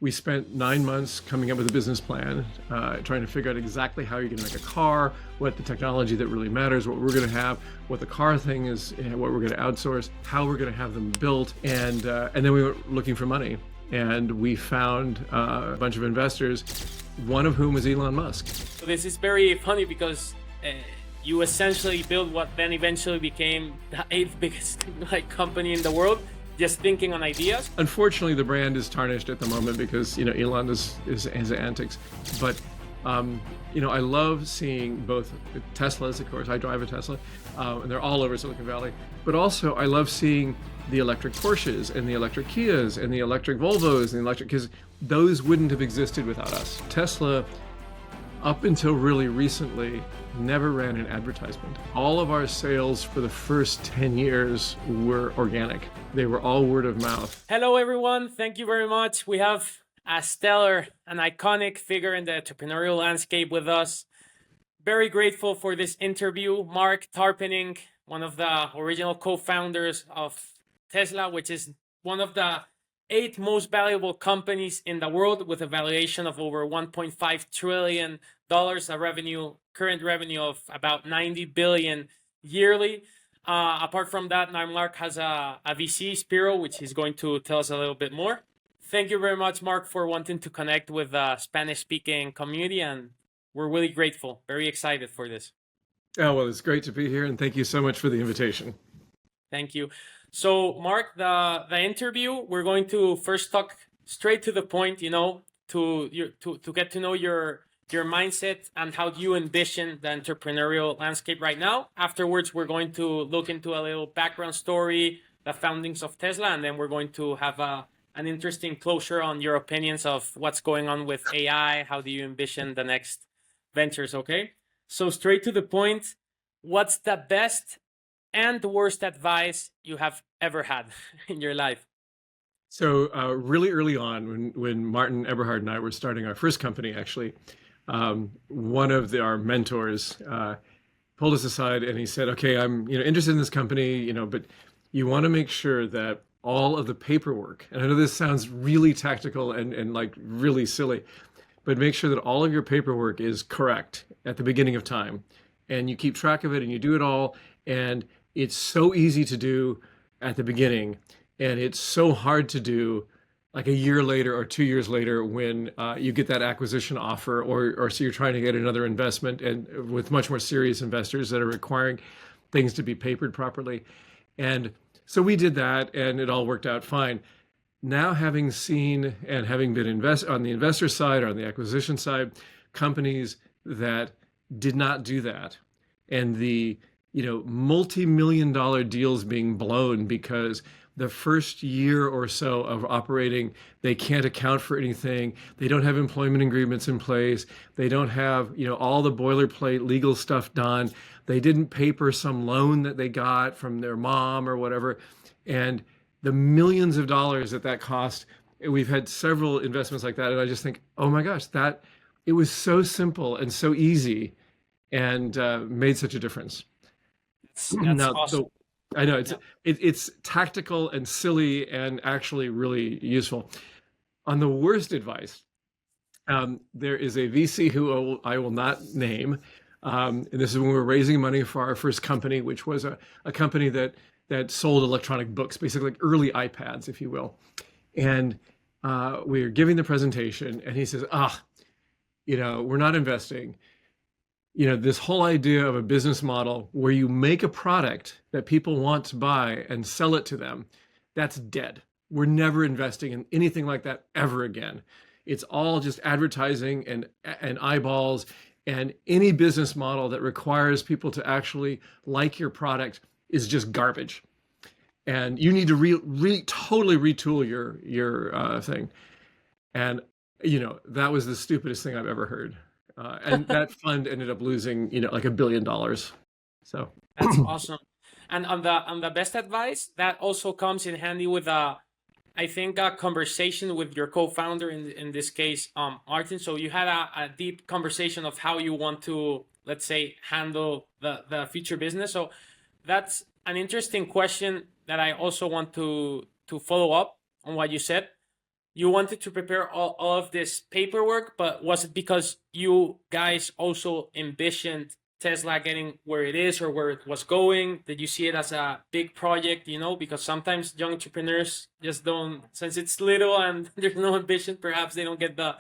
we spent 9 months coming up with a business plan, trying to figure out exactly how you're going to make a car, what the technology that really matters, what we're going to have, what the car thing is, what we're going to outsource, how we're going to have them built, and then we were looking for money, and we found a bunch of investors, one of whom was Elon Musk. So this is very funny because you essentially built what then eventually became the 8th biggest company in the world, just thinking on ideas. Unfortunately, the brand is tarnished at the moment because Elon is his antics. But I love seeing both Teslas. Of course, I drive a Tesla, and they're all over Silicon Valley. But also, I love seeing the electric Porsches and the electric Kias and the electric Volvos and the electric, because those wouldn't have existed without us. Tesla, up until really recently, never ran an advertisement. All of our sales for the first 10 years were organic. They were all word of mouth. Hello, everyone. Thank you very much. We have a stellar, an iconic figure in the entrepreneurial landscape with us. Very grateful for this interview. Marc Tarpenning, one of the original co-founders of Tesla, which is one of the 8 most valuable companies in the world with a valuation of over $1.5 trillion, current revenue of about 90 billion yearly. Apart from that, now Marc has a VC, Spiro, which he's going to tell us a little bit more. Thank you very much, Marc, for wanting to connect with the Spanish-speaking community, and we're really grateful, very excited for this. Oh, well, it's great to be here, and thank you so much for the invitation. Thank you. So, Marc, the interview, we're going to first talk straight to the point, to get to know your mindset and how you envision the entrepreneurial landscape right now. Afterwards, we're going to look into a little background story, the foundings of Tesla, and then we're going to have an interesting closure on your opinions of what's going on with AI. How do you envision the next ventures, okay? So straight to the point, what's the best and the worst advice you have ever had in your life? So really early on, when Martin Eberhard and I were starting our first company, actually, one of our mentors pulled us aside and he said, "Okay, I'm interested in this company, but you want to make sure that all of the paperwork," and I know this sounds really tactical and like really silly, but make sure that all of your paperwork is correct at the beginning of time, and you keep track of it and you do it all, and it's so easy to do at the beginning, and it's so hard to do like a year later or 2 years later when you get that acquisition offer, or so you're trying to get another investment, and with much more serious investors that are requiring things to be papered properly. And so we did that, and it all worked out fine. Now, having seen and having been on the investor side or on the acquisition side, companies that did not do that, and the multi-million-dollar deals being blown because the first year or so of operating, they can't account for anything. They don't have employment agreements in place. They don't have, all the boilerplate legal stuff done. They didn't paper some loan that they got from their mom or whatever. And the millions of dollars that cost, we've had several investments like that. And I just think, oh my gosh, it was so simple and so easy and made such a difference. That's awesome. I know it's tactical and silly and actually really useful. On the worst advice, there is a VC who I will not name, and this is when we were raising money for our first company, which was a company that sold electronic books, basically like early iPads, if you will. And we were giving the presentation, and he says, we're not investing. This whole idea of a business model where you make a product that people want to buy and sell it to them, that's dead. We're never investing in anything like that ever again. It's all just advertising and eyeballs, and any business model that requires people to actually like your product is just garbage. And you need to totally retool your thing. And that was the stupidest thing I've ever heard. And that fund ended up losing, like $1 billion. So that's awesome. And on the best advice, that also comes in handy with I think a conversation with your co-founder in this case, Martin. So you had a deep conversation of how you want to, let's say, handle the future business. So that's an interesting question that I also want to follow up on what you said. you wanted to prepare all of this paperwork, but was it because you guys also envisioned Tesla getting where it is or where it was going? Did you see it as a big project, because sometimes young entrepreneurs just don't, since it's little and there's no ambition, perhaps they don't get the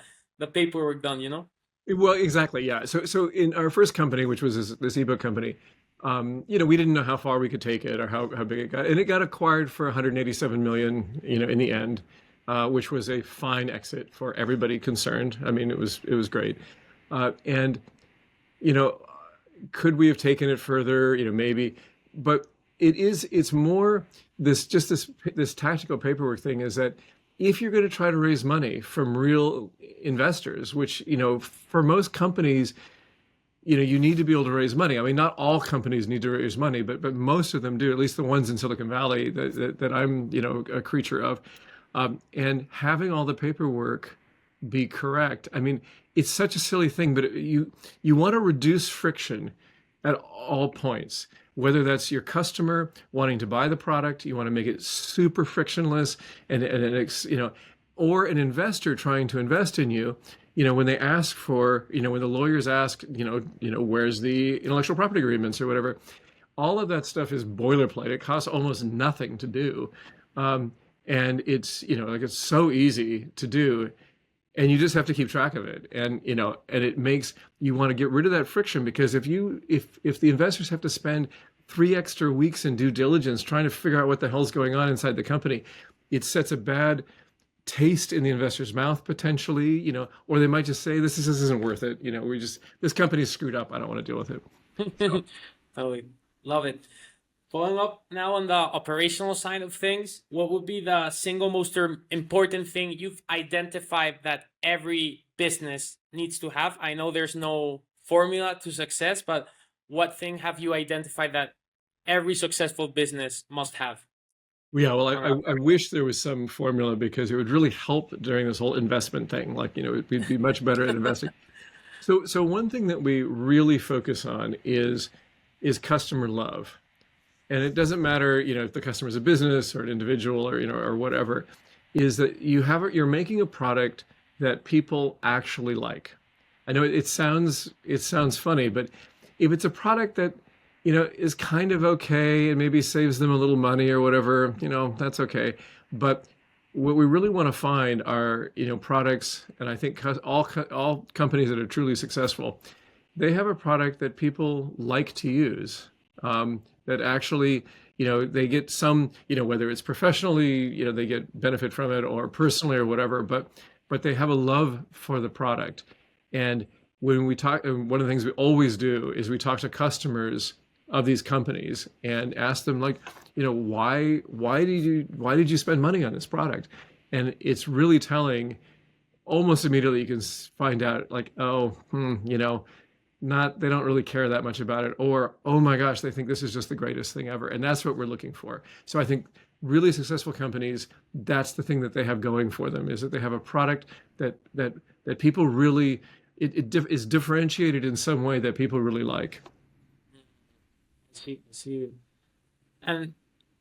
paperwork done. Well, exactly, yeah. So in our first company, which was this ebook company, we didn't know how far we could take it or how big it got, and it got acquired for 187 million, in the end, which was a fine exit for everybody concerned. I mean, it was great, and you know, could we have taken it further? Maybe, but it's more this tactical paperwork thing is that if you're going to try to raise money from real investors, which, for most companies, you need to be able to raise money. I mean, not all companies need to raise money, but most of them do, at least the ones in Silicon Valley that I'm, a creature of. And having all the paperwork be correct. I mean, it's such a silly thing, but you want to reduce friction at all points, whether that's your customer wanting to buy the product, you want to make it super frictionless, or an investor trying to invest in you. When they ask for, when the lawyers ask, where's the intellectual property agreements or whatever, all of that stuff is boilerplate. It costs almost nothing to do, and it's it's so easy to do. And you just have to keep track of it, and it makes you want to get rid of that friction, because if the investors have to spend 3 extra weeks in due diligence trying to figure out what the hell's going on inside the company, it sets a bad taste in the investor's mouth potentially, or they might just say this isn't worth it. This company's screwed up. I don't want to deal with it. So, Totally love it. Following up now on the operational side of things, what would be the single most important thing you've identified that every business needs to have? I know there's no formula to success, but what thing have you identified that every successful business must have? yeah, well, I wish there was some formula, because it would really help during this whole investment thing. Like, we'd be much better at investing. So one thing that we really focus on is customer love. And it doesn't matter, if the customer's a business or an individual or, or whatever, is that you're making a product that people actually like. I know it sounds funny, but if it's a product that, is kind of okay and maybe saves them a little money or whatever, that's okay. But what we really want to find are, products, and I think all companies that are truly successful, they have a product that people like to use. That actually, they get some, whether it's professionally, they get benefit from it, or personally or whatever, but they have a love for the product. And when we talk, one of the things we always do is we talk to customers of these companies and ask them, like, why did you spend money on this product? And it's really telling. Almost immediately you can find out, like, oh, they don't really care that much about it, or, oh my gosh, they think this is just the greatest thing ever. And that's what we're looking for. So I think really successful companies, that's the thing that they have going for them, is that they have a product that people really, is differentiated in some way that people really like. See. And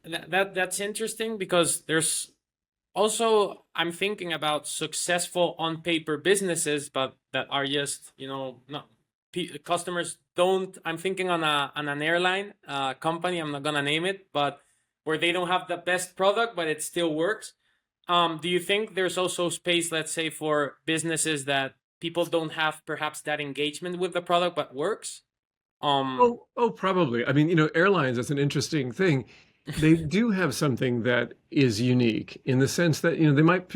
that's interesting, because there's also, I'm thinking about successful on paper businesses, but that are just, not customers don't. I'm thinking on an airline company. I'm not gonna name it, but where they don't have the best product, but it still works. Do you think there's also space, let's say, for businesses that people don't have perhaps that engagement with the product, but works? Probably. I mean, airlines, that's an interesting thing. They do have something that is unique, in the sense that,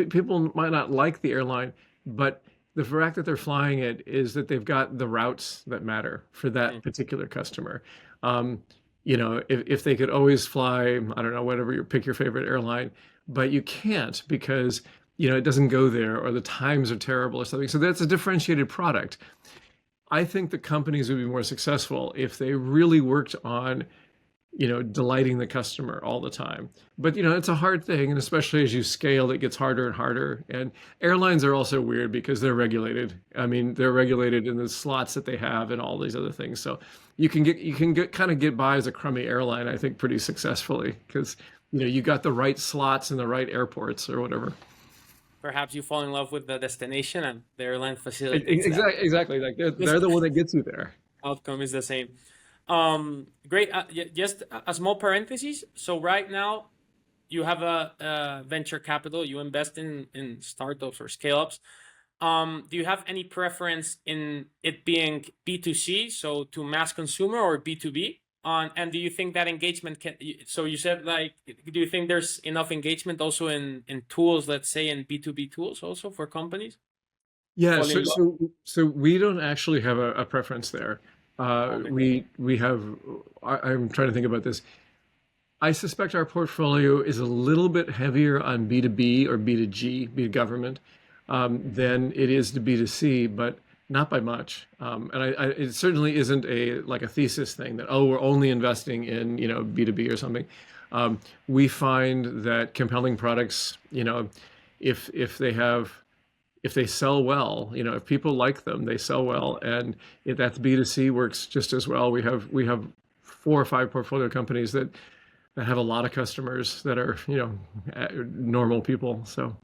people might not like the airline, but the fact that they're flying it is that they've got the routes that matter for that particular customer. If they could always fly, I don't know, whatever, pick your favorite airline, but you can't, because, it doesn't go there, or the times are terrible or something. So that's a differentiated product. I think the companies would be more successful if they really worked on, delighting the customer all the time. But, it's a hard thing. And especially as you scale, it gets harder and harder. And airlines are also weird because they're regulated. I mean, they're regulated in the slots that they have and all these other things. So you can get by as a crummy airline, I think, pretty successfully, because, you got the right slots in the right airports or whatever. perhaps you fall in love with the destination and the airline facilitates that. Exactly. Like This they're the one that gets you there. outcome is the same. Great. Just a small parenthesis. So right now you have a venture capital. You invest in startups or scale ups. Do you have any preference in it being B2C, so to mass consumer, or B2B? And do you think that engagement can, so you said, like, do you think there's enough engagement also in tools, let's say in B2B tools also for companies? Yeah, Fall in love? so we don't actually have a preference there. Okay. We have. I'm trying to think about this. I suspect our portfolio is a little bit heavier on B2B or B2G, B2 government, than it is to B2C, but not by much. And it certainly isn't a thesis thing that, oh, we're only investing in, B2B or something. We find that compelling products, if they have if they sell well, if people like them, they sell well, and if that's B2C works just as well. We have 4 or 5 portfolio companies that have a lot of customers that are normal people. So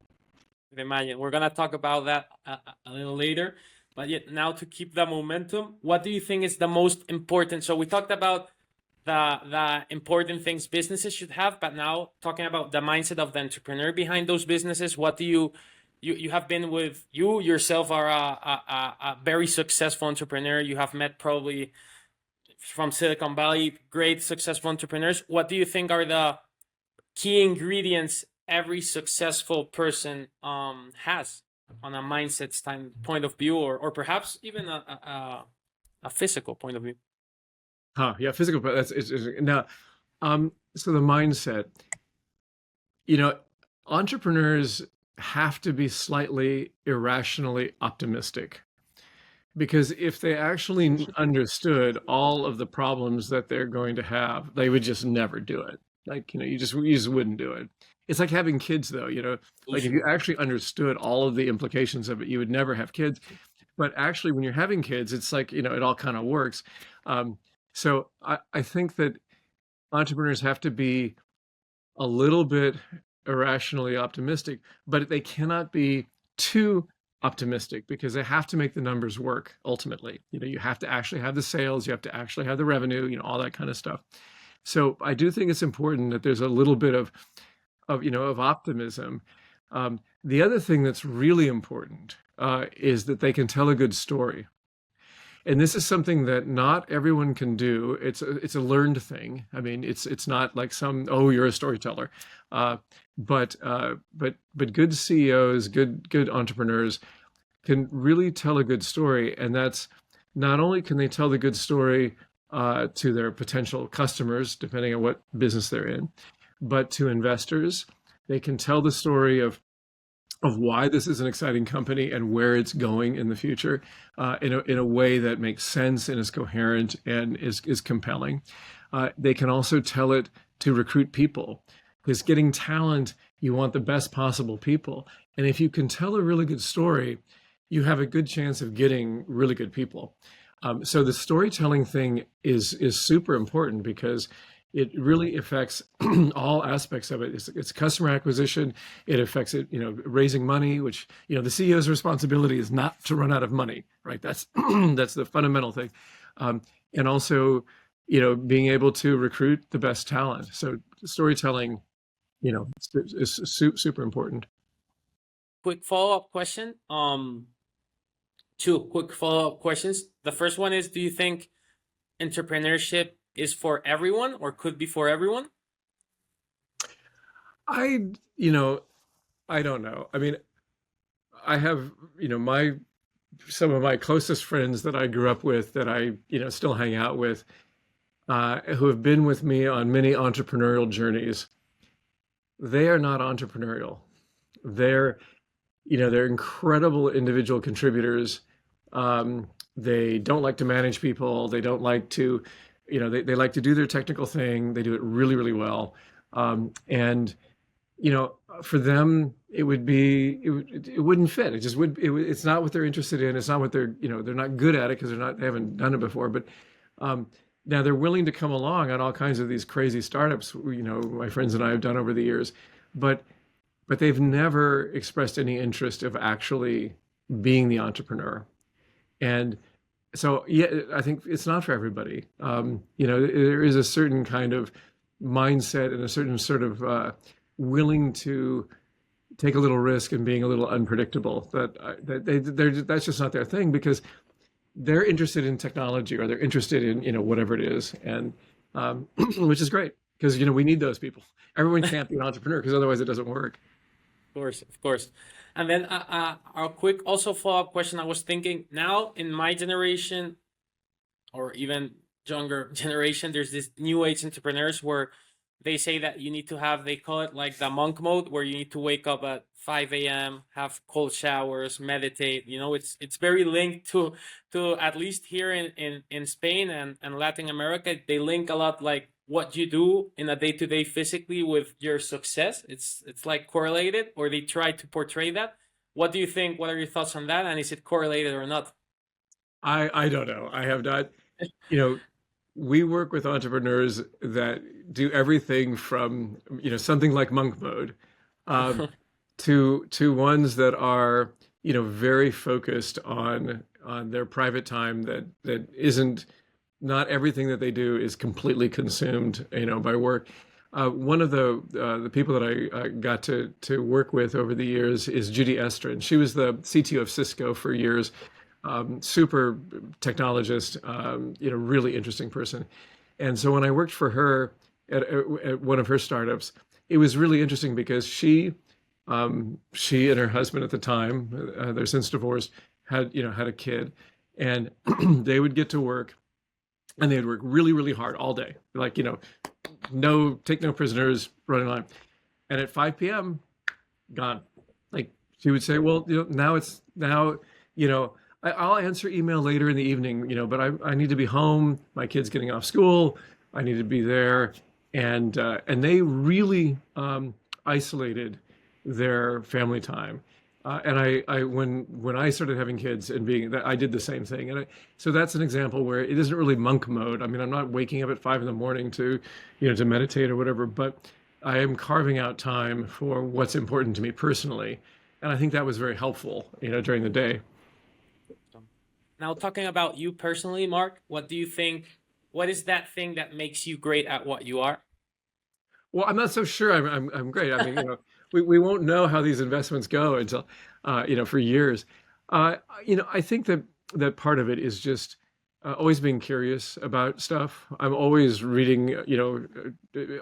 Imagine we're gonna talk about that a little later, but yet now to keep the momentum, what do you think is the most important? So we talked about the important things businesses should have, but now talking about the mindset of the entrepreneur behind those businesses, what do you have been with, you yourself are a very successful entrepreneur. You have met probably from Silicon Valley great successful entrepreneurs. What do you think are the key ingredients every successful person has on a mindset point of view, or perhaps even a physical point of view? yeah, physical. Now, so the mindset, entrepreneurs have to be slightly irrationally optimistic, because if they actually understood all of the problems that they're going to have, they would just never do it. Like, you just wouldn't do it. It's like having kids, though, like if you actually understood all of the implications of it, you would never have kids. But actually, when you're having kids, it's like, it all kind of works. So I think that entrepreneurs have to be a little bit irrationally optimistic, but they cannot be too optimistic, because they have to make the numbers work ultimately. You have to actually have the sales, you have to actually have the revenue, all that kind of stuff. So I do think it's important that there's a little bit of optimism. The other thing that's really important is that they can tell a good story. And this is something that not everyone can do. It's a learned thing. I mean, it's not like you're a storyteller. But good CEOs, good entrepreneurs can really tell a good story. And that's not only can they tell the good story to their potential customers, depending on what business they're in, but to investors. They can tell the story of why this is an exciting company and where it's going in the future, in a way that makes sense and is coherent and is compelling. They can also tell it to recruit people, because getting talent, you want the best possible people. And if you can tell a really good story, you have a good chance of getting really good people. So the storytelling thing is super important, because it really affects all aspects of it. It's customer acquisition. It affects it, raising money, which, the CEO's responsibility is not to run out of money, right? That's that's the fundamental thing. And also, being able to recruit the best talent. So storytelling, is super important. Quick follow-up question. 2 quick follow-up questions. The first one is, do you think entrepreneurship is for everyone, or could be for everyone? I don't know. I mean, I have, some of my closest friends that I grew up with, that I, still hang out with, who have been with me on many entrepreneurial journeys. They are not entrepreneurial. They're incredible individual contributors. They don't like to manage people. They don't like to, they like to do their technical thing. They do it really, really well. And, for them, it wouldn't fit. It's not what they're interested in. It's not what they're not good at it, because they haven't done it before. But now they're willing to come along on all kinds of these crazy startups, my friends and I have done over the years. But but they've never expressed any interest of actually being the entrepreneur. And so, yeah, I think it's not for everybody. There is a certain kind of mindset and a certain sort of willing to take a little risk and being a little unpredictable that's just not their thing because they're interested in technology or they're interested in whatever it is, and which is great because we need those people. Everyone can't be an entrepreneur because otherwise it doesn't work. Of course, of course. And then a quick also follow-up question. I was thinking now in my generation or even younger generation, there's this new age entrepreneurs where they say that you need to have, they call it like the monk mode, where you need to wake up at 5 a.m., have cold showers, meditate. It's very linked to at least here in Spain and Latin America, they link a lot like what you do in a day-to-day physically with your success. It's like correlated, or they try to portray that. What do you think? What are your thoughts on that? And is it correlated or not? I don't know. I have not, you know, we work with entrepreneurs that do everything from, something like monk mode, um, to ones that are, very focused on their private time that isn't, not everything that they do is completely consumed, by work. One of the people that I got to work with over the years is Judy Estrin. She was the CTO of Cisco for years, super technologist, really interesting person. And so when I worked for her at one of her startups, it was really interesting because she and her husband at the time, they're since divorced, had a kid, and they would get to work, and they would work really, really hard all day, like take no prisoners, running line, and at 5 p.m. gone. Like she would say, well, now I'll answer email later in the evening, but I need to be home. My kid's getting off school. I need to be there. And they really isolated their family time. And when I started having kids and being that, I did the same thing. So that's an example where it isn't really monk mode. I mean, I'm not waking up at 5 in the morning to meditate or whatever, but I am carving out time for what's important to me personally. And I think that was very helpful, during the day. Now, talking about you personally, Marc, what do you think? What is that thing that makes you great at what you are? Well, I'm not so sure I'm great. I mean, we won't know how these investments go until, for years. I think that part of it is just always being curious about stuff. I'm always reading,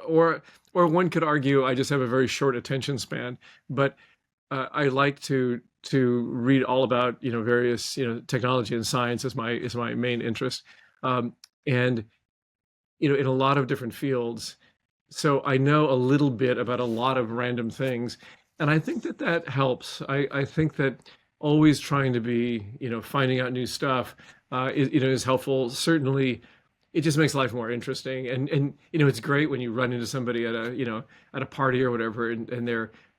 or one could argue I just have a very short attention span, but I like to read all about various technology and science is my main interest, and in a lot of different fields. So I know a little bit about a lot of random things, and I think that helps. I think that always trying to be finding out new stuff is helpful. Certainly, it just makes life more interesting, and it's great when you run into somebody at a party or whatever, and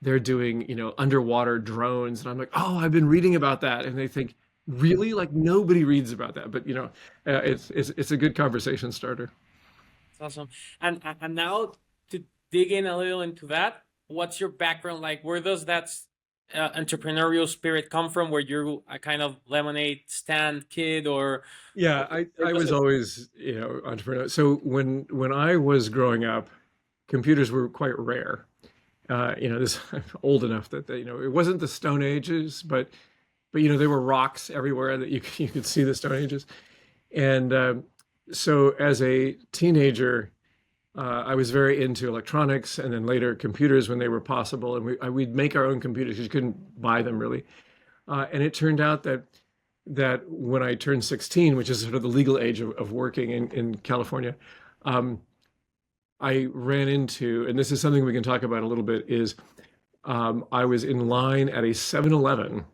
they're doing underwater drones, and I'm like, oh, I've been reading about that, and they think, really, like nobody reads about that, but it's a good conversation starter. It's awesome. And now to dig in a little into that, what's your background like? Where does that entrepreneurial spirit come from? Were you a kind of lemonade stand kid, or Yeah, I was always entrepreneur. So when I was growing up, computers were quite rare. This I'm old enough that it wasn't the Stone Ages, but there were rocks everywhere that you could see the Stone Ages. And so as a teenager, I was very into electronics, and then later computers when they were possible. And we'd make our own computers because you couldn't buy them really. And it turned out that when I turned 16, which is sort of the legal age of working in California, I ran into, and this is something we can talk about a little bit, is I was in line at a 7-Eleven,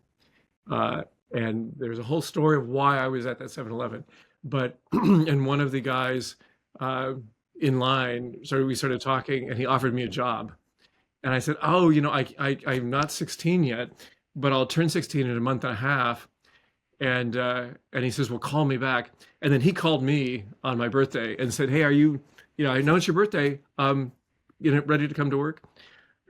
and there's a whole story of why I was at that 7-Eleven. But and one of the guys in line, so we started talking, and he offered me a job, and I said, "Oh, I'm not 16 yet, but I'll turn 16 in a month and a half." And he says, "Well, call me back." And then he called me on my birthday and said, "Hey, are you, I know it's your birthday. Ready to come to work?"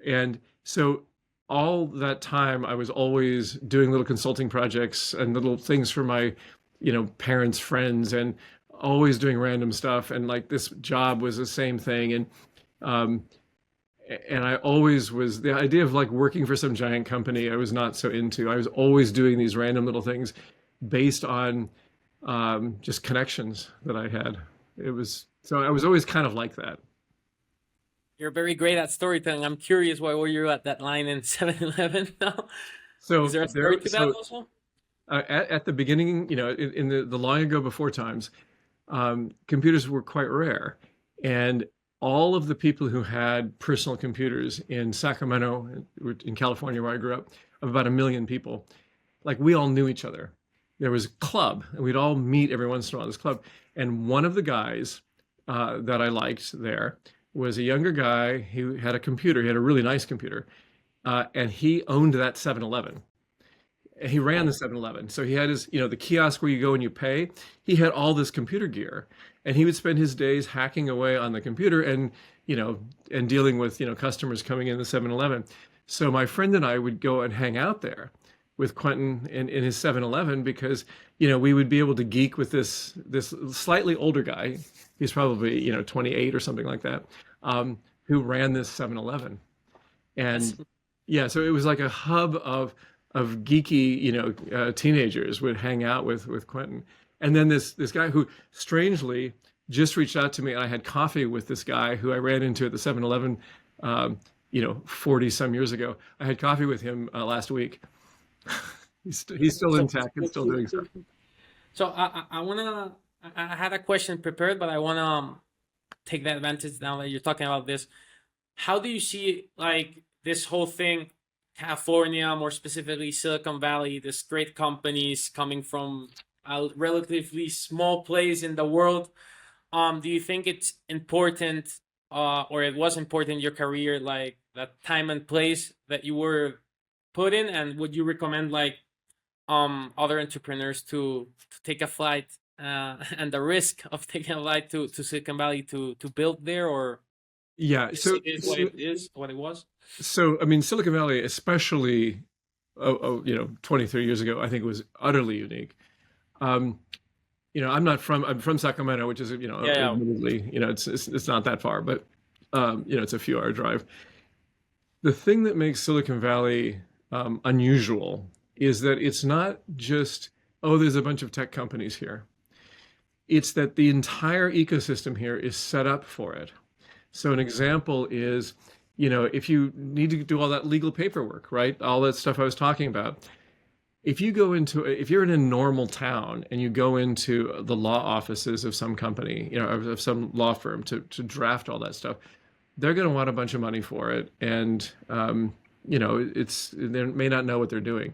And so all that time, I was always doing little consulting projects and little things for my, parents, friends, and always doing random stuff. And like this job was the same thing. Um, and I always was the idea of like working for some giant company. I was not so into. I was always doing these random little things based on just connections that I had. It was so I was always kind of like that. You're very great at storytelling. I'm curious, why were you at that line in 7-Eleven now? Is So there a story to that also? at the beginning, in the long ago before times, computers were quite rare, and all of the people who had personal computers in Sacramento, in California, where I grew up, of about 1 million people, like we all knew each other. There was a club, and we'd all meet every once in a while at this club. And one of the guys that I liked there was a younger guy who had a computer. He had a really nice computer, and he owned that 7-Eleven. He ran the 7-Eleven. So he had his, the kiosk where you go and you pay. He had all this computer gear, and he would spend his days hacking away on the computer and dealing with, customers coming in the 7-Eleven. So my friend and I would go and hang out there with Quentin in his 7-Eleven because, we would be able to geek with this slightly older guy. He's probably, 28 or something like that, who ran this 7-Eleven. And yeah, so it was like a hub of geeky, teenagers would hang out with Quentin. And then this guy who strangely just reached out to me, and I had coffee with this guy who I ran into at the 7-Eleven, 40 some years ago. I had coffee with him last week. He's still in tech and still doing stuff. So I had a question prepared, but I wanna take the advantage now that you're talking about this. How do you see like this whole thing, California, more specifically Silicon Valley, these great companies coming from a relatively small place in the world? Do you think it's important, or it was important in your career, like that time and place that you were put in? And would you recommend like other entrepreneurs to take a flight and the risk of taking a flight to Silicon Valley to build there, or Yeah. is So, it is what it is, what it was? I mean, Silicon Valley, especially, 20, 30 years ago, I think it was utterly unique. Um, I'm from Sacramento, which is, Yeah, yeah. admittedly, it's not that far, but, it's a few hour drive. The thing that makes Silicon Valley unusual is that it's not just, oh, there's a bunch of tech companies here. It's that the entire ecosystem here is set up for it. So an example is, if you need to do all that legal paperwork, right? All that stuff I was talking about. If you're in a normal town and you go into the law offices of some company, of some law firm to draft all that stuff, they're going to want a bunch of money for it. And, they may not know what they're doing.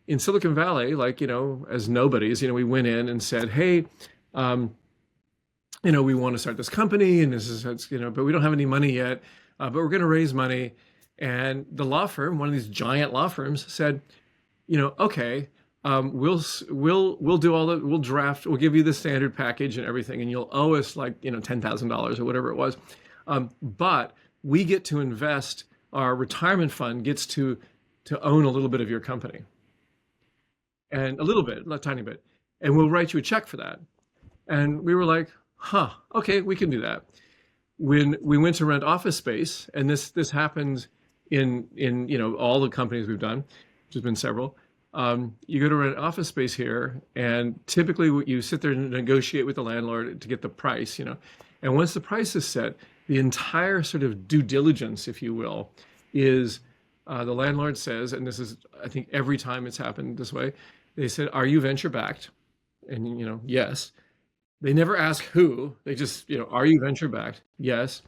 In Silicon Valley, like, as nobodies, we went in and said, hey, we want to start this company, and this is, but we don't have any money yet, but we're going to raise money. And the law firm, one of these giant law firms, said, okay, we'll do all that, we'll give you the standard package and everything, and you'll owe us like, $10,000 or whatever it was. But we get to invest, our retirement fund gets to own a little bit of your company. And a little bit, a tiny bit. And we'll write you a check for that. And we were like, huh, okay, we can do that. When we went to rent office space, and this happens in all the companies we've done, which has been several, you go to rent office space here, and typically you sit there and negotiate with the landlord to get the price, and once the price is set, the entire sort of due diligence, if you will, is the landlord says, and this is, I think every time it's happened this way, they said, are you venture backed? And, yes. They never ask who, they just, are you venture backed? Yes.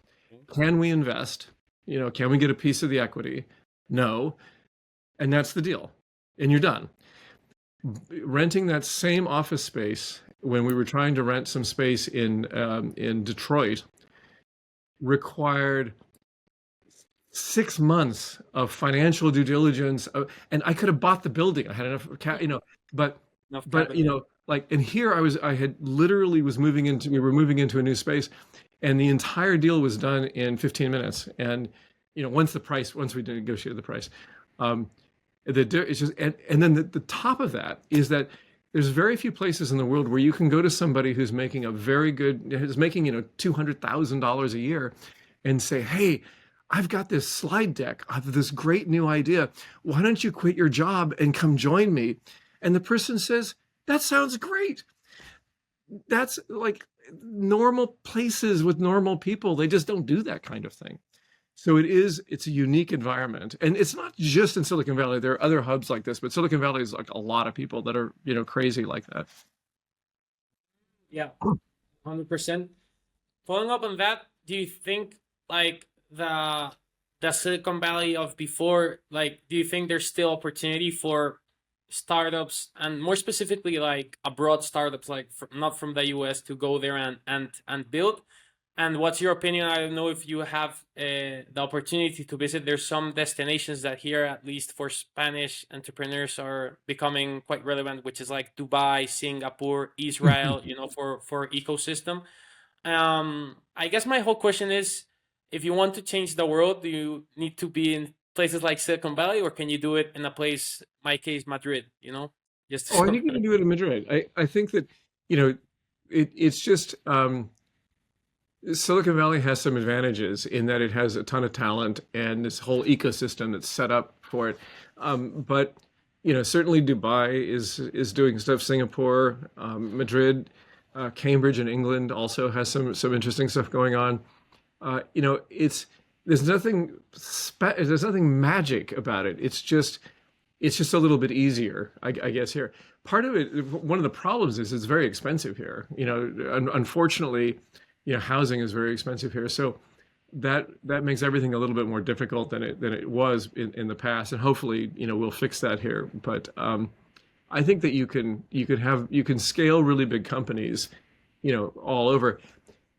Can we invest? Can we get a piece of the equity? No. And that's the deal. And you're done. Renting that same office space, when we were trying to rent some space in Detroit, required 6 months of financial due diligence, and I could have bought the building. I had enough, but and here I had literally we were moving into a new space, and the entire deal was done in 15 minutes. And once we negotiated the price, It's just, and then the top of that is that there's very few places in the world where you can go to somebody who's making who's making, $200,000 a year and say, hey, I've got this slide deck of this great new idea. Why don't you quit your job and come join me? And the person says, that sounds great. That's like normal places with normal people. They just don't do that kind of thing. So it's a unique environment. And it's not just in Silicon Valley. There are other hubs like this, but Silicon Valley is like a lot of people that are, crazy like that. Yeah, 100%. Following up on that, do you think like the Silicon Valley of before, like, do you think there's still opportunity for startups, and more specifically like abroad startups, like not from the US, to go there and build? And what's your opinion? I don't know if you have the opportunity to visit. There's some destinations that here, at least for Spanish entrepreneurs, are becoming quite relevant, which is like Dubai, Singapore, Israel, for ecosystem. I guess my whole question is, if you want to change the world, do you need to be in places like Silicon Valley, or can you do it in a place, my case, Madrid, just Oh, I think you can do it in Madrid. I think that, it's just, Silicon Valley has some advantages in that it has a ton of talent and this whole ecosystem that's set up for it. But certainly Dubai is doing stuff. Singapore, Madrid, Cambridge in England also has some interesting stuff going on. There's nothing there's nothing magic about it. It's just a little bit easier, I guess. Here, part of it, one of the problems is it's very expensive here. Unfortunately, housing is very expensive here, so that makes everything a little bit more difficult than it was in the past. And hopefully, we'll fix that here. But I think that you can scale really big companies, all over.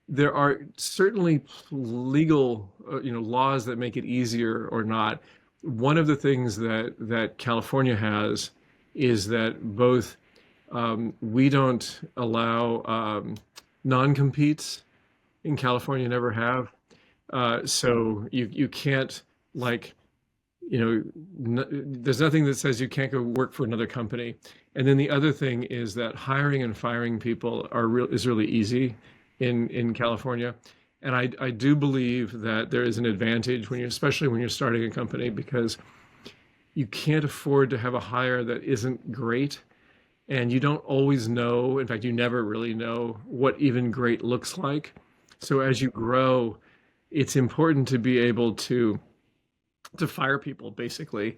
There are certainly legal, laws that make it easier or not. One of the things that California has is that both we don't allow non-competes in California, never have. So you can't, like, there's nothing that says you can't go work for another company. And then the other thing is that hiring and firing people is really easy in California. And I do believe that there is an advantage especially when you're starting a company, because you can't afford to have a hire that isn't great. And you don't always know, in fact, you never really know what even great looks like. So as you grow, it's important to be able to fire people, basically,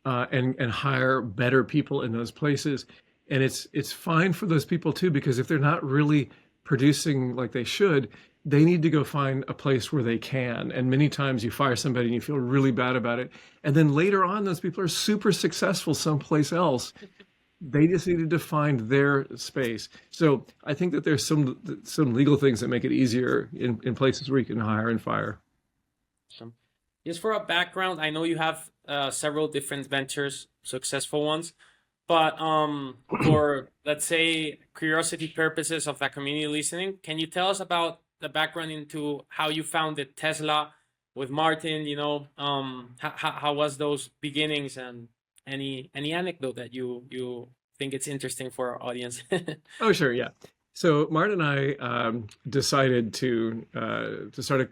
and hire better people in those places. And it's fine for those people too, because if they're not really producing like they should, they need to go find a place where they can. And many times you fire somebody and you feel really bad about it. And then later on, those people are super successful someplace else. They just needed to find their space. So I think that there's some legal things that make it easier in places where you can hire and fire. Awesome. Just for a background, I know you have several different ventures, successful ones, but for, let's say, curiosity purposes of the community listening, can you tell us about the background into how you founded Tesla with Martin? How was those beginnings, and any anecdote that you think it's interesting for our audience? Oh, sure, yeah. So Martin and I decided to start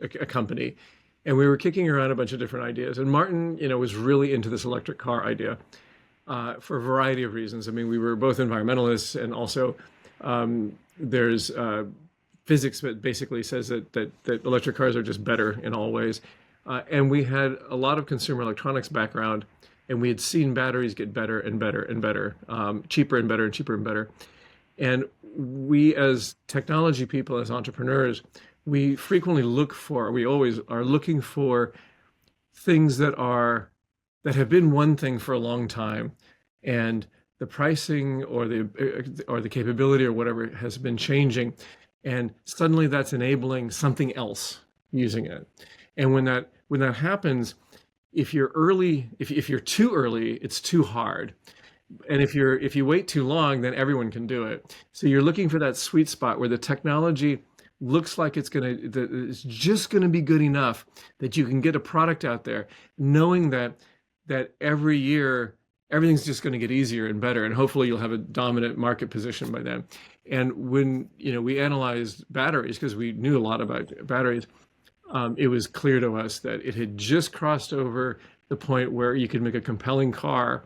a company, and we were kicking around a bunch of different ideas. And Martin, was really into this electric car idea for a variety of reasons. I mean, we were both environmentalists, and also there's physics that basically says that electric cars are just better in all ways. And we had a lot of consumer electronics background, and we had seen batteries get better and better and better, cheaper and better and cheaper and better. And we, as technology people, as entrepreneurs, we frequently we always are looking for things that have been one thing for a long time, and the pricing or the capability or whatever has been changing, and suddenly that's enabling something else using it. And when that happens, if you're too early, it's too hard. And if you wait too long, then everyone can do it. So you're looking for that sweet spot where the technology looks like it's just gonna be good enough that you can get a product out there, knowing that that every year everything's just going to get easier and better, and hopefully you'll have a dominant market position by then. And when we analyzed batteries, because we knew a lot about batteries, it was clear to us that it had just crossed over the point where you could make a compelling car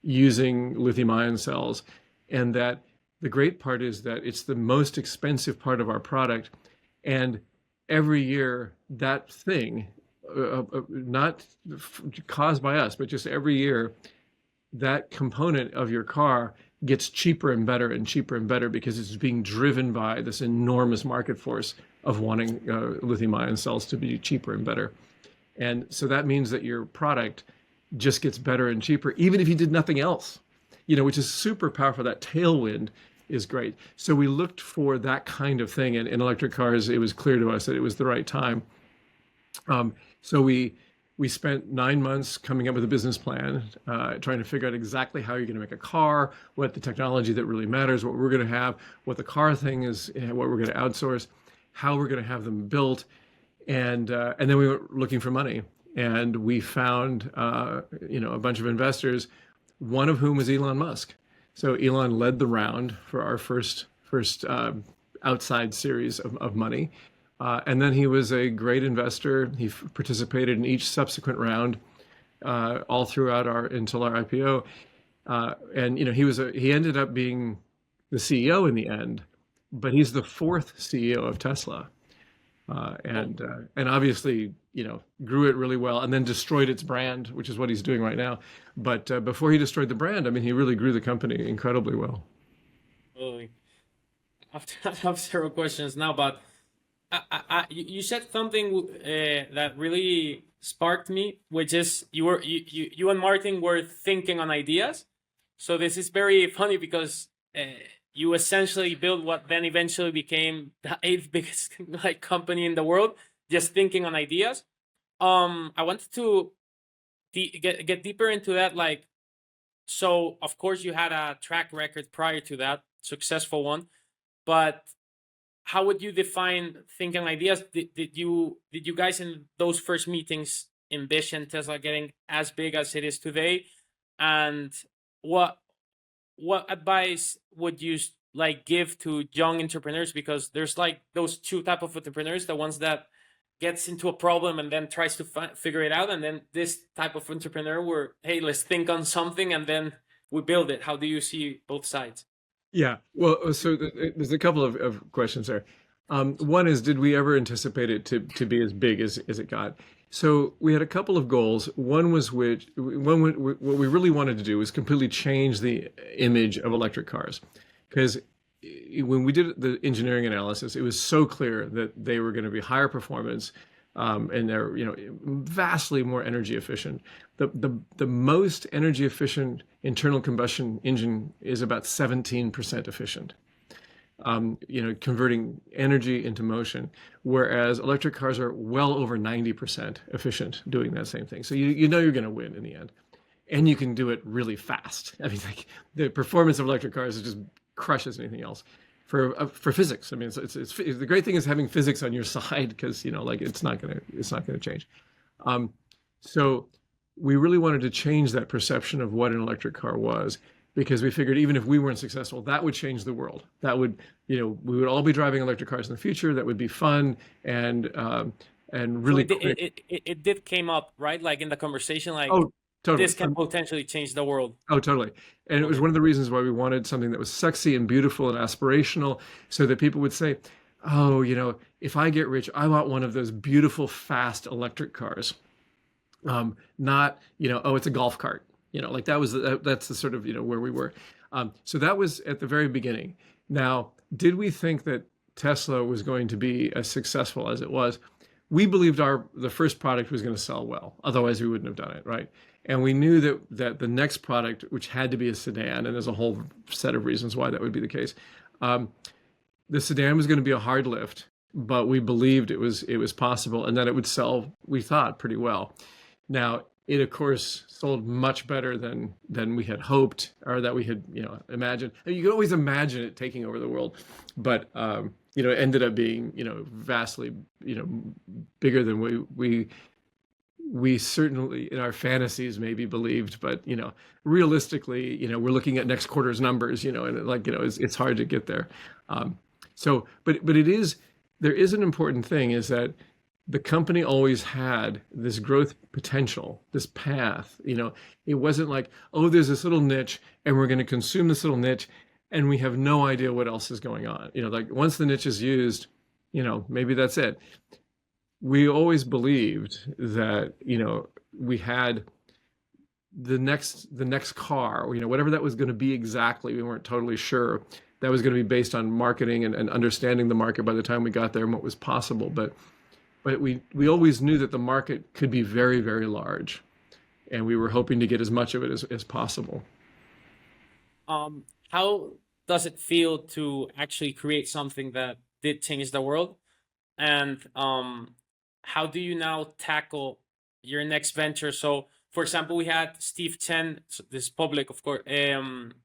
using lithium-ion cells, and that the great part is that it's the most expensive part of our product, and every year that thing, not caused by us, but just every year, that component of your car gets cheaper and better and cheaper and better because it's being driven by this enormous market force of wanting lithium-ion cells to be cheaper and better. And so that means that your product just gets better and cheaper, even if you did nothing else, which is super powerful. That tailwind is great. So we looked for that kind of thing, and in electric cars, it was clear to us that it was the right time. So we spent 9 months coming up with a business plan, trying to figure out exactly how you're going to make a car, what the technology that really matters, what we're going to have, what the car thing is, what we're going to outsource, how we're going to have them built, and then we were looking for money, and we found a bunch of investors, one of whom was Elon Musk. So Elon led the round for our first outside series of money. And then he was a great investor. He participated in each subsequent round, all throughout until our IPO. And he ended up being the CEO in the end, but he's the fourth CEO of Tesla, and obviously grew it really well, and then destroyed its brand, which is what he's doing right now. But before he destroyed the brand, I mean, he really grew the company incredibly well. Totally. I have several questions now, but you said something that really sparked me, which is you and Martin were thinking on ideas. So this is very funny because you essentially built what then eventually became the 8th biggest company in the world, just thinking on ideas. I wanted to get deeper into that. So of course you had a track record prior to that, successful one, but how would you define thinking ideas? Did you guys in those first meetings envision Tesla getting as big as it is today? And what advice would you give to young entrepreneurs? Because there's those two type of entrepreneurs, the ones that gets into a problem and then tries to figure it out, and then this type of entrepreneur where, hey, let's think on something and then we build it. How do you see both sides? Yeah, well, so there's a couple of questions there. One is, did we ever anticipate it to be as big as it got? So we had a couple of goals. One was what we really wanted to do was completely change the image of electric cars, because when we did the engineering analysis, it was so clear that they were going to be higher performance, and they're vastly more energy efficient. The most energy efficient internal combustion engine is about 17% efficient, converting energy into motion, whereas electric cars are well over 90% efficient doing that same thing. So you're going to win in the end, and you can do it really fast. I mean, the performance of electric cars just crushes anything else. For physics, I mean, it's the great thing is having physics on your side, because it's not gonna change. So we really wanted to change that perception of what an electric car was, because we figured even if we weren't successful, that would change the world. That would, we would all be driving electric cars in the future. That would be fun and really. So it did came up, right? In the conversation, oh, totally. This can potentially change the world. Oh, totally. And it was one of the reasons why we wanted something that was sexy and beautiful and aspirational, so that people would say, oh, if I get rich, I want one of those beautiful, fast electric cars. Not, oh, it's a golf cart. That's the sort of, where we were. So that was at the very beginning. Now, did we think that Tesla was going to be as successful as it was? We believed the first product was going to sell well. Otherwise, we wouldn't have done it, right? And we knew that the next product, which had to be a sedan, and there's a whole set of reasons why that would be the case, the sedan was going to be a hard lift, but we believed it was possible, and that it would sell, we thought, pretty well. Now, it of course sold much better than we had hoped, or that we had imagined. You could always imagine it taking over the world, but it ended up being vastly bigger than we we certainly in our fantasies maybe believed, but realistically, we're looking at next quarter's numbers, and like, it's hard to get there. Um, but it is, there is an important thing is that the company always had this growth potential, this path. It wasn't like, oh, there's this little niche and we're going to consume this little niche and we have no idea what else is going on. Like once the niche is used, maybe that's it. We always believed that, we had the next car, whatever that was going to be exactly. We weren't totally sure. That was going to be based on marketing and understanding the market by the time we got there and what was possible. But we always knew that the market could be very, very large. And we were hoping to get as much of it as possible. How does it feel to actually create something that did change the world? And how do you now tackle your next venture? So, for example, we had Steve Chen, this is public, of course,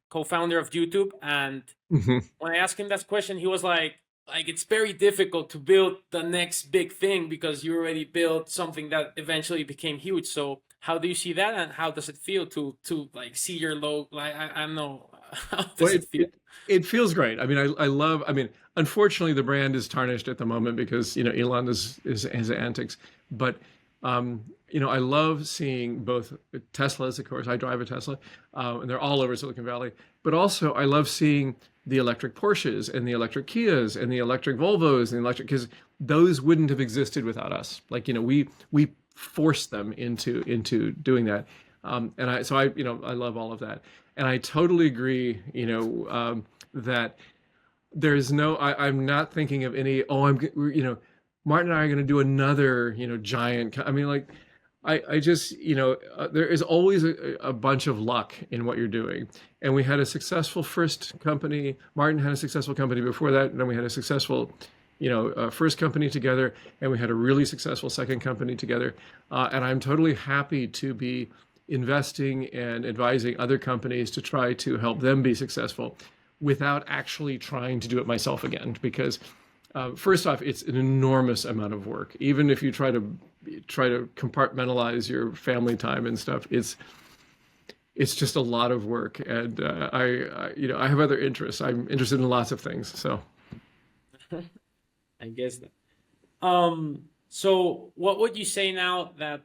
co-founder of YouTube, and Mhm. when I asked him that question, he was like it's very difficult to build the next big thing because you already built something that eventually became huge. So how do you see that, and how does it feel to like see your logo? Like I don't know, how Well, does it feel? it feels great. I mean, I love. I mean, unfortunately, the brand is tarnished at the moment because Elon is his antics. But I love seeing both Teslas. Of course, I drive a Tesla, and they're all over Silicon Valley. But also, I love seeing the electric Porsches and the electric Kias and the electric Volvos and the electric, because those wouldn't have existed without us. Like we forced them into doing that. And I love all of that. And I totally agree, that there's no, I'm not thinking of any, oh, Martin and I are going to do another, giant, I mean, like, I just, there is always a bunch of luck in what you're doing. And we had a successful first company. Martin had a successful company before that. And then we had a successful, first company together. And we had a really successful second company together. And I'm totally happy to be investing and advising other companies to try to help them be successful without actually trying to do it myself again. Because first off, it's an enormous amount of work. Even if you try to compartmentalize your family time and stuff, it's just a lot of work. And I have other interests. I'm interested in lots of things. So I guess that. So what would you say now that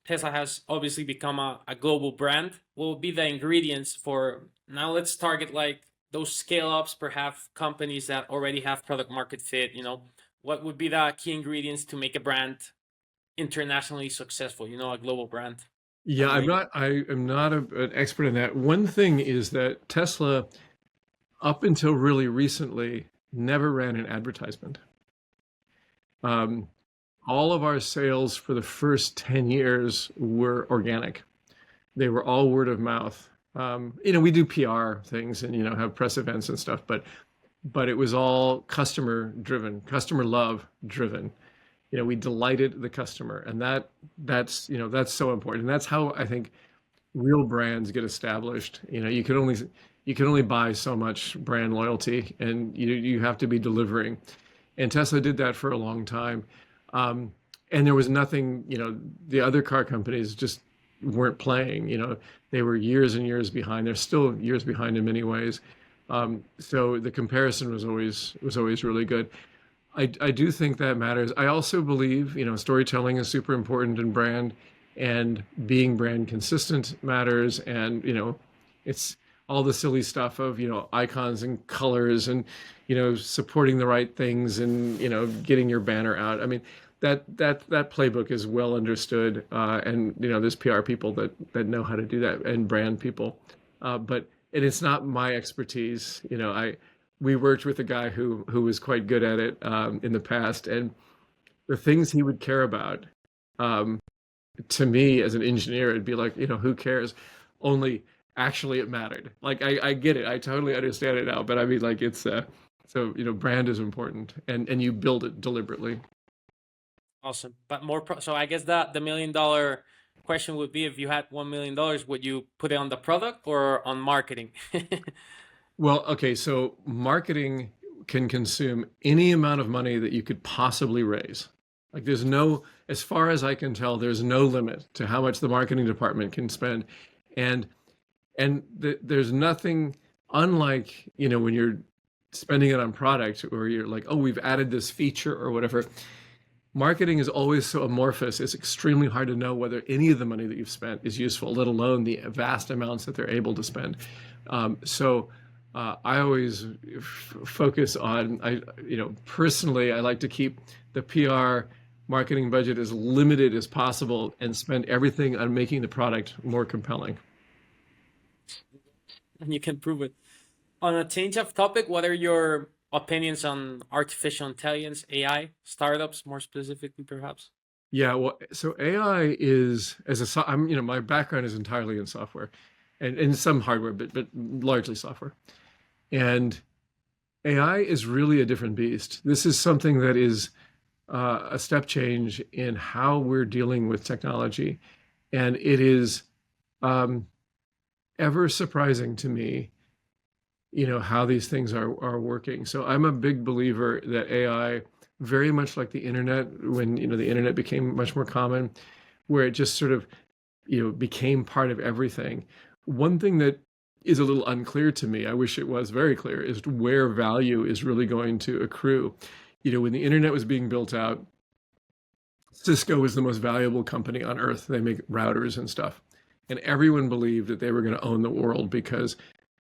Tesla has obviously become a global brand? What would be the ingredients for now? Let's target like those scale ups, perhaps companies that already have product market fit. What would be the key ingredients to make a brand internationally successful? A global brand. yeah, I am not an expert in that. One thing is that Tesla, up until really recently, never ran an advertisement. Um, all of our sales for the first 10 years were organic. They were all word of mouth. We do PR things and, have press events and stuff, but it was all customer driven, customer love driven. We delighted the customer, and that's so important. And that's how I think real brands get established. You can only buy so much brand loyalty, and you have to be delivering. And Tesla did that for a long time. And there was nothing, the other car companies just weren't playing. They were years and years behind. They're still years behind in many ways. So the comparison was always really good. I do think that matters. I also believe, storytelling is super important in brand, and being brand consistent matters. And, it's all the silly stuff of, icons and colors and, supporting the right things and, getting your banner out. I mean, that playbook is well understood. And, there's PR people that know how to do that, and brand people. But it's not my expertise. We worked with a guy who was quite good at it in the past, and the things he would care about, to me as an engineer, it'd be like, who cares? Only actually it mattered. Like I get it, I totally understand it now, but I mean, like, it's so brand is important, and you build it deliberately. Awesome. But so I guess the $1 million question would be, if you had $1 million, would you put it on the product or on marketing? Well, okay, so marketing can consume any amount of money that you could possibly raise. Like there's no, as far as I can tell, there's no limit to how much the marketing department can spend. And there's nothing unlike, when you're spending it on product or you're like, oh, we've added this feature or whatever. Marketing is always so amorphous. It's extremely hard to know whether any of the money that you've spent is useful, let alone the vast amounts that they're able to spend. I always focus on, personally, I like to keep the PR marketing budget as limited as possible and spend everything on making the product more compelling. And you can prove it. On a change of topic, what are your opinions on artificial intelligence, AI, startups more specifically, perhaps? Yeah, well, so AI is my background is entirely in software, and some hardware, but largely software. And AI is really a different beast. This is something that is a step change in how we're dealing with technology, and it is ever surprising to me, how these things are working. So I'm a big believer that AI, very much like the internet, when the internet became much more common, where it just sort of became part of everything. One thing that is a little unclear to me, I wish it was very clear, is where value is really going to accrue. When the internet was being built out, Cisco was the most valuable company on earth. They make routers and stuff. And everyone believed that they were going to own the world because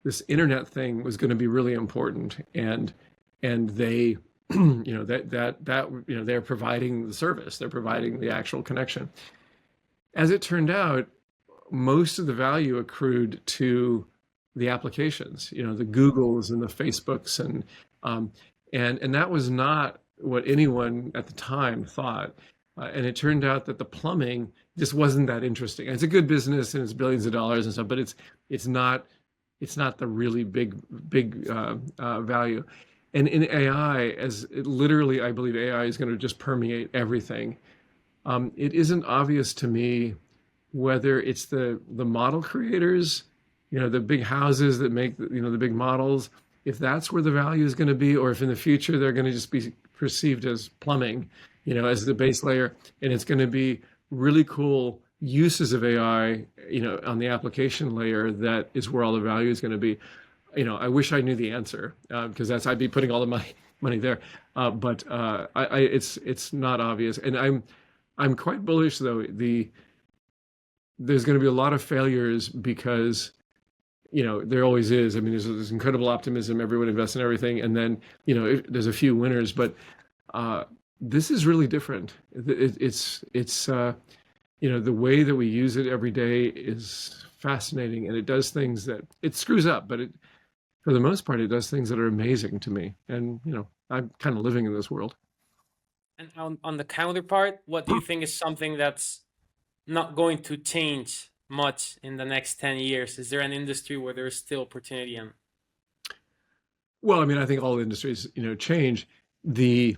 this internet thing was going to be really important. And they, they're providing the service, they're providing the actual connection. As it turned out, most of the value accrued to the applications, the Googles and the Facebooks, and that was not what anyone at the time thought. And it turned out that the plumbing just wasn't that interesting. It's a good business and it's billions of dollars and stuff, but it's not the really big value. And in AI, literally, I believe AI is going to just permeate everything. It isn't obvious to me whether it's the model creators, the big houses that make the big models, if that's where the value is going to be, or if in the future they're going to just be perceived as plumbing, as the base layer, and it's going to be really cool uses of AI, on the application layer, that is where all the value is going to be. I wish I knew the answer, because I'd be putting all the money there. But it's not obvious, and I'm quite bullish though. There's going to be a lot of failures because there always is. I mean, there's incredible optimism. Everyone invests in everything, and then there's a few winners. But this is really different. It's the way that we use it every day is fascinating, and it does things that it screws up, but for the most part, it does things that are amazing to me. And I'm kind of living in this world. And on the counterpart, what do you think is something that's not going to change much in the next 10 years? Is there an industry where there's still opportunity in? Well, I mean, I think all industries, change. The,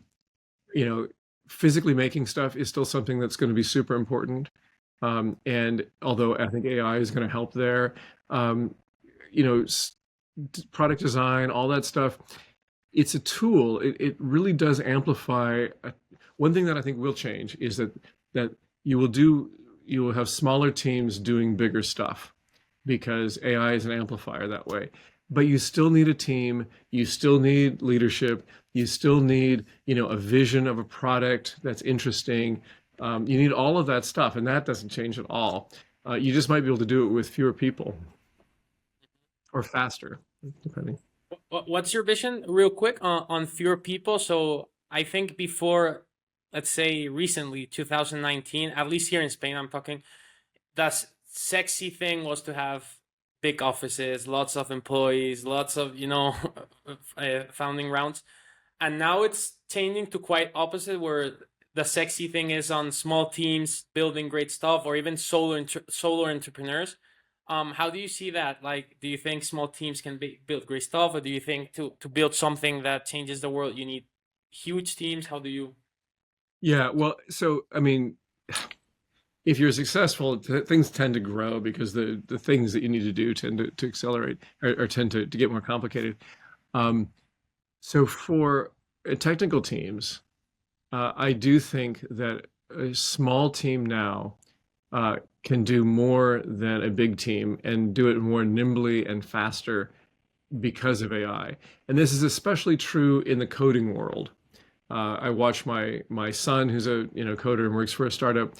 physically making stuff is still something that's going to be super important. And although I think AI is going to help there, product design, all that stuff, it's a tool. It really does amplify. One thing that I think will change is that you will have smaller teams doing bigger stuff because AI is an amplifier that way. But you still need a team, you still need leadership, you still need, a vision of a product that's interesting. You need all of that stuff, and that doesn't change at all. You just might be able to do it with fewer people or faster, depending. What's your vision, real quick, on fewer people? So I think before, let's say recently, 2019, at least here in Spain, I'm talking, the sexy thing was to have big offices, lots of employees, lots of, founding rounds. And now it's changing to quite opposite, where the sexy thing is on small teams building great stuff, or even solo entrepreneurs. How do you see that? Like, do you think small teams can build great stuff, or do you think to build something that changes the world, you need huge teams? How do you? Yeah, well, so I mean, if you're successful, things tend to grow because the things that you need to do tend to accelerate or tend to get more complicated. So for technical teams, I do think that a small team now can do more than a big team and do it more nimbly and faster because of AI. And this is especially true in the coding world. I watch my son, who's a coder and works for a startup,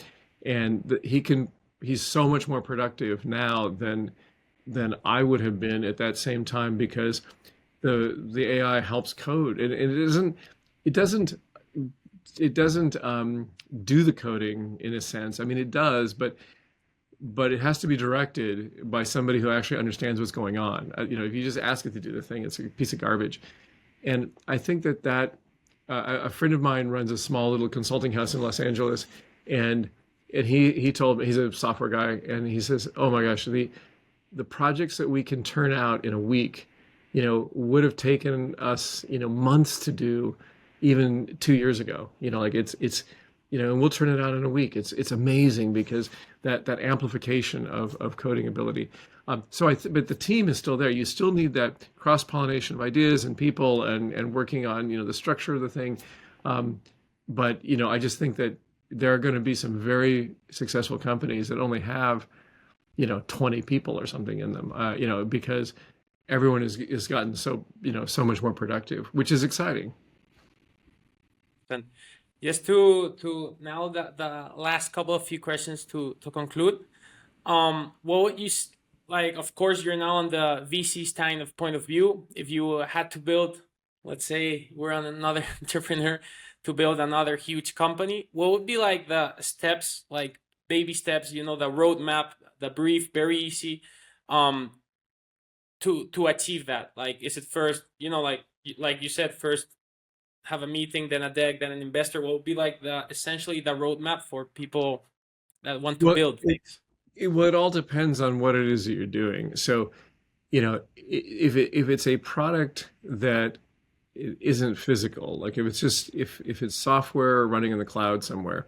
and he's so much more productive now than I would have been at that same time because the AI helps code, and it doesn't it doesn't do the coding in a sense. I mean, it does, but it has to be directed by somebody who actually understands what's going on. If you just ask it to do the thing, it's a piece of garbage. And I think a friend of mine runs a small little consulting house in Los Angeles, and he told me, he's a software guy, and he says, "Oh my gosh, the projects that we can turn out in a week, would have taken us, months to do even 2 years ago. Like and we'll turn it out in a week. It's amazing because that amplification of coding ability. But the team is still there. You still need that cross pollination of ideas and people and working on the structure of the thing. But I just think that there are going to be some very successful companies that only have 20 people or something in them. Because everyone has gotten so much more productive, which is exciting. Then just to now the last couple of few questions to conclude. What would you like? Of course, you're now on the VC's kind of point of view. If you had to build, let's say we're on another entrepreneur to build another huge company, what would be like the steps, like baby steps? The roadmap, the brief, very easy, to achieve that. Like, is it first, like you said, first have a meeting, then a deck, then an investor? What would be like essentially the roadmap for people that want to Well, build things? it all depends on what it is that you're doing. So, if it's a product that isn't physical, like if it's software running in the cloud somewhere,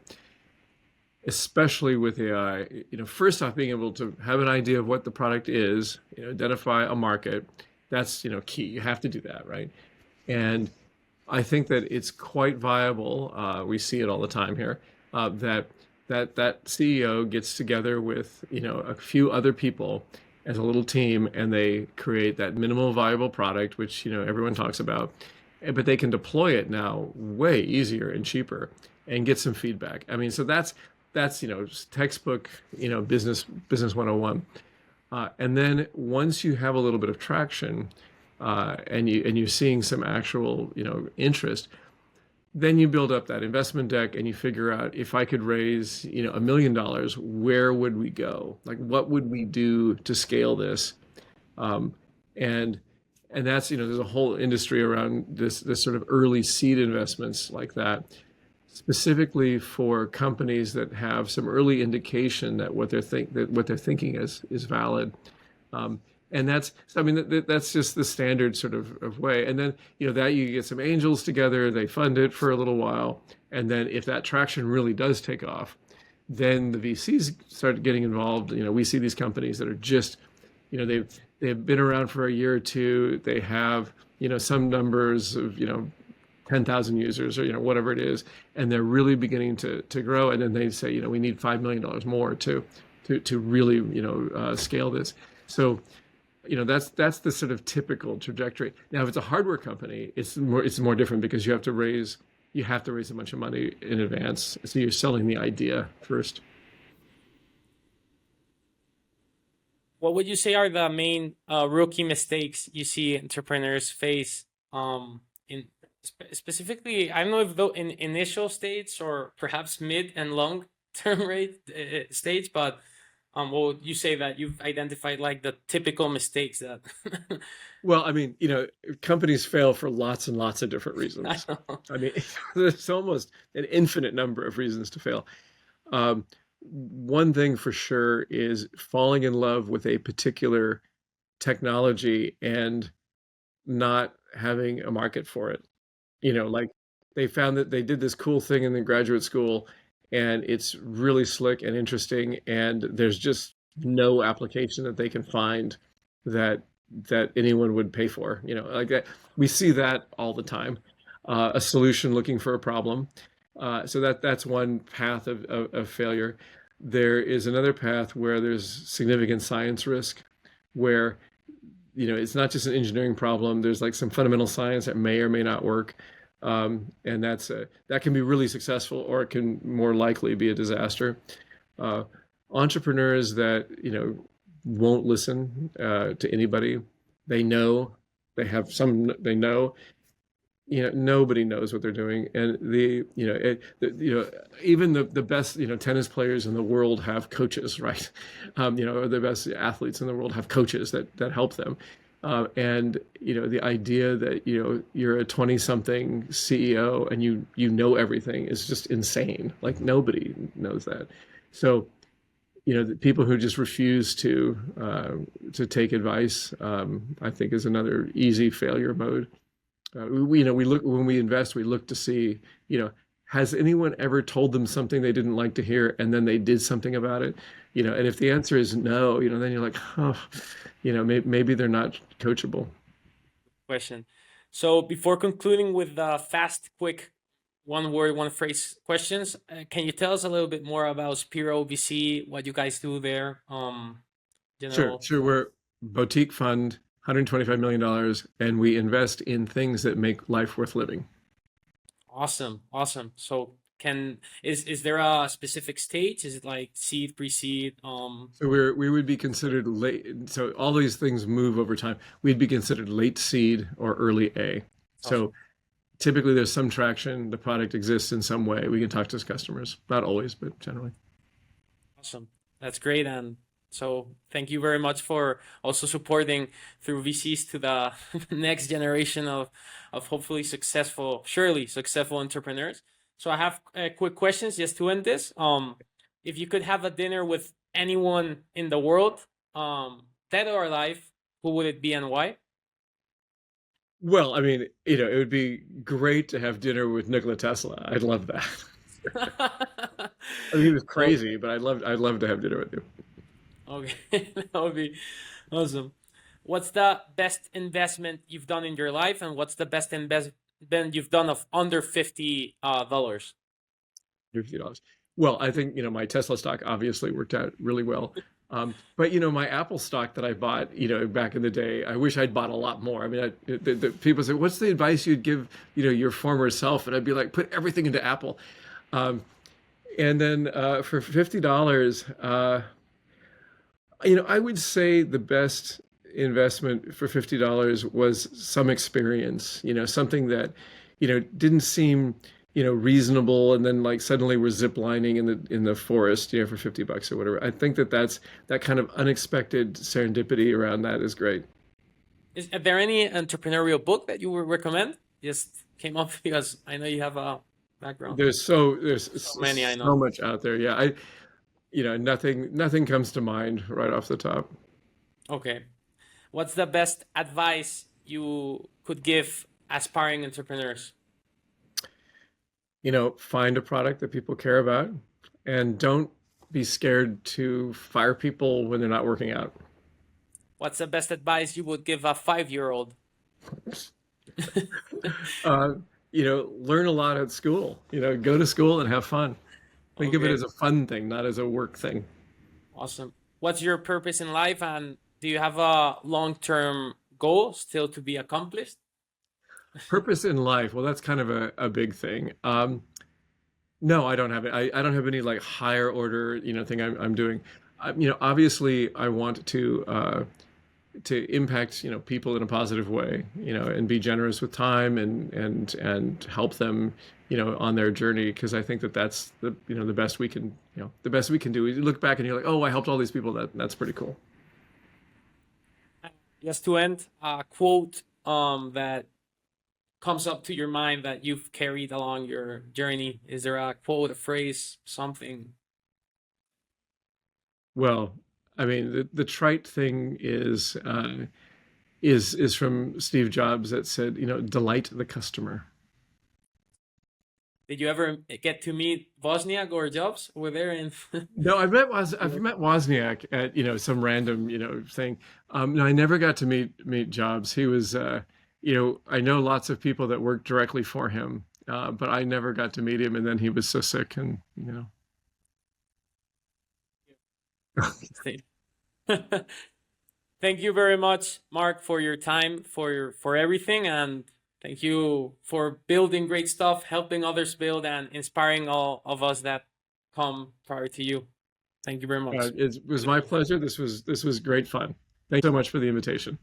especially with AI, first off, being able to have an idea of what the product is, identify a market, that's key. You have to do that, right? And I think that it's quite viable. We see it all the time here. That CEO gets together with a few other people as a little team, and they create that minimal viable product, which everyone talks about, but they can deploy it now way easier and cheaper, and get some feedback. I mean, so that's textbook business 101. And then once you have a little bit of traction, and you're seeing some actual interest, then you build up that investment deck and you figure out, if I could raise $1 million, where would we go? Like, what would we do to scale this? And that's there's a whole industry around this sort of early seed investments like that, specifically for companies that have some early indication that what they're thinking is valid. And that's just the standard sort of way. And then that you get some angels together, they fund it for a little while, and then if that traction really does take off, then the VCs start getting involved. We see these companies that are just they've been around for a year or two, they have some numbers of 10,000 users or whatever it is, and they're really beginning to grow, and then they say we need $5 million more to really scale this. So that's the sort of typical trajectory. Now, if it's a hardware company, it's more different because you have to raise a bunch of money in advance. So you're selling the idea first. What would you say are the main rookie mistakes you see entrepreneurs face in specifically? I don't know if though in initial states or perhaps mid and long term rate states, but what would you say that you've identified like the typical mistakes that? Well, I mean, companies fail for lots and lots of different reasons. I mean, there's almost an infinite number of reasons to fail. One thing for sure is falling in love with a particular technology and not having a market for it. Like, they found that they did this cool thing in the graduate school, and it's really slick and interesting, and there's just no application that they can find that anyone would pay for. Like that. We see that all the time. A solution looking for a problem, So that's one path of failure. There is another path where there's significant science risk, where it's not just an engineering problem. There's like some fundamental science that may or may not work, and that can be really successful, or it can more likely be a disaster. Uh, Entrepreneurs that won't listen to anybody. They know they have some. They know nobody knows what they're doing, and even the best tennis players in the world have coaches, right? Or the best athletes in the world have coaches that help them. And the idea that you're a 20 something CEO and you know everything is just insane. Like nobody knows that. So the people who just refuse to take advice, I think, is another easy failure mode. We look when we invest, we look to see, has anyone ever told them something they didn't like to hear, and then they did something about it? And if the answer is no, then you're like, oh, maybe they're not coachable. Question. So before concluding with the fast, quick, one word, one phrase questions, can you tell us a little bit more about Spiro VC, what you guys do there? Sure, General. sure. We're boutique fund, $125 million, and we invest in things that make life worth living. Awesome, awesome. So is there a specific stage? Is it like seed, pre-seed? So we would be considered late. So all these things move over time. We'd be considered late seed or early A. Awesome. So typically there's some traction. The product exists in some way. We can talk to customers. Not always, but generally. Awesome. That's great. And so thank you very much for also supporting through VCs to the next generation of hopefully successful, surely successful entrepreneurs. So I have quick questions just to end this. If you could have a dinner with anyone in the world, dead or alive, who would it be and why? Well, I mean, it would be great to have dinner with Nikola Tesla. I'd love that. I mean, he was Okay. crazy, but I'd love to have dinner with him. Okay. That would be awesome. What's the best investment you've done in your life, and what's the best investment you've done of under $50? $50. Well, I think my Tesla stock obviously worked out really well. But my Apple stock that I bought, back in the day, I wish I'd bought a lot more. I mean, the people say, "What's the advice you'd give, your former self?" And I'd be like, "Put everything into Apple." Um, and then for $50, I would say the best investment for $50 was some experience, something that, didn't seem, reasonable, and then like suddenly we're zip lining in the forest, for $50 or whatever. I think that kind of unexpected serendipity around that is great. Is there any entrepreneurial book that you would recommend? Just came up because I know you have a background. There's So many, I so know. much out there. Yeah, nothing comes to mind right off the top. Okay. What's the best advice you could give aspiring entrepreneurs? Find a product that people care about, and don't be scared to fire people when they're not working out. What's the best advice you would give a 5-year-old? uh, Learn a lot at school. Go to school and have fun. Think of it Okay, as a fun thing, not as a work thing. awesome. What's your purpose in life, and do you have a long-term goal still to be accomplished? Purpose in life. Well, that's kind of a big thing. No, I don't have it. I don't have any like higher order, thing I'm doing. Obviously, I want to impact people in a positive way, and be generous with time and help them on their journey, because I think that's the best we can the best we can do. You look back and you're like, oh, I helped all these people. That's pretty cool. Just to end, a quote that comes up to your mind that you've carried along your journey. Is there a quote, a phrase, something? Well, I mean, the trite thing is from Steve Jobs, that said, delight the customer. Did you ever get to meet Wozniak or Jobs over there in? No, I've met Wozniak at some random thing. No, I never got to meet Jobs. He was I know lots of people that worked directly for him, but I never got to meet him. And then he was so sick, and Thank you very much, Marc, for your time, for everything, and thank you for building great stuff, helping others build, and inspiring all of us that come prior to you. Thank you very much. It was my pleasure. This was great fun. Thanks so much for the invitation.